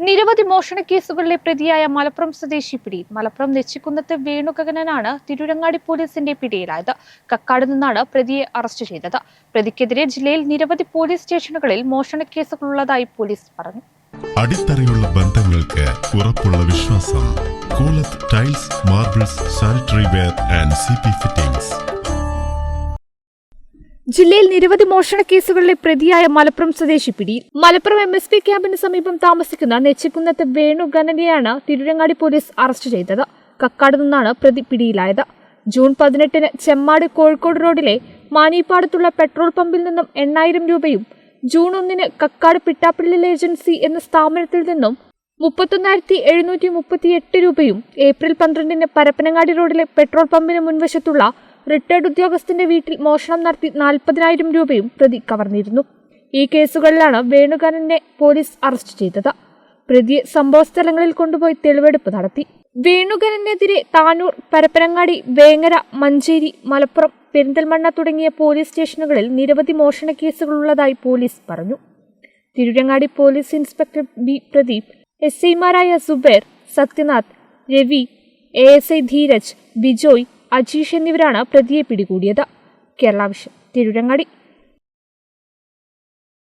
നിരവധി മോഷണ കേസുകളിലെ പ്രതിയായ മലപ്പുറം സ്വദേശി പിടിയിൽ. മലപ്പുറം നെച്ചിക്കുന്നത്ത് വേണുഗഗനാണ് തിരൂരങ്ങാടി പോലീസിന്റെ പിടിയിലായത്. കക്കാട് നിന്നാണ് പ്രതിയെ അറസ്റ്റ് ചെയ്തത്. പ്രതിക്കെതിരെ ജില്ലയിൽ നിരവധി പോലീസ് സ്റ്റേഷനുകളിൽ മോഷണ കേസുകളുള്ളതായി പോലീസ് പറഞ്ഞു. അടിത്തറയുള്ള ബന്ധങ്ങൾക്ക് ഉറപ്പുള്ള വിശ്വാസം. Koolath tiles, marbles, sanitary ware and CP fittings. ജില്ലയിൽ നിരവധി മോഷണ കേസുകളിലെ പ്രതിയായ മലപ്പുറം സ്വദേശി പിടിയിൽ. മലപ്പുറം MSP ക്യാമ്പിന് സമീപം താമസിക്കുന്ന നെച്ചിക്കുന്നത്ത് വേണുഗഗനെയാണ് തിരൂരങ്ങാടി പോലീസ് അറസ്റ്റ് ചെയ്തത്. കക്കാട് നിന്നാണ് പ്രതി പിടിയിലായത്. ജൂൺ 18-ന് ചെമ്മാട് കോഴിക്കോട് റോഡിലെ മാനിപ്പാടത്തുള്ള പെട്രോൾ പമ്പിൽ നിന്നും 8,000 രൂപയും ജൂൺ 1-ന് കക്കാട് പിട്ടാപ്പിള്ളി ഏജൻസി എന്ന സ്ഥാപനത്തിൽ നിന്നും 31,738 രൂപയും ഏപ്രിൽ 12-ന് പരപ്പനങ്ങാടി റോഡിലെ പെട്രോൾ പമ്പിന് മുൻവശത്തുള്ള റിട്ടയർഡ് ഉദ്യോഗസ്ഥന്റെ വീട്ടിൽ മോഷണം നടത്തി 40,000 രൂപയും പ്രതി കവർന്നിരുന്നു. ഈ കേസുകളിലാണ് വേണുഗഗനെ പോലീസ് അറസ്റ്റ് ചെയ്തത്. പ്രതിയെ സംഭവസ്ഥലങ്ങളിൽ കൊണ്ടുപോയി തെളിവെടുപ്പ് നടത്തി. വേണുഗഗനെതിരെ താനൂർ, പരപ്പനങ്ങാടി, വേങ്ങര, മഞ്ചേരി, മലപ്പുറം, പെരിന്തൽമണ്ണ തുടങ്ങിയ പോലീസ് സ്റ്റേഷനുകളിൽ നിരവധി മോഷണ കേസുകളുള്ളതായി പോലീസ് പറഞ്ഞു. Tirurangadi police inspector B Pradeep, SI-മാരായ സുബൈർ, സത്യനാഥ്, രവി, ASI ധീരജ്, ബിജോയ്, അജീഷ് എന്നിവരാണ് പ്രതിയെ പിടികൂടിയത്. കേരള വിഷൻ, തിരൂരങ്ങാടി.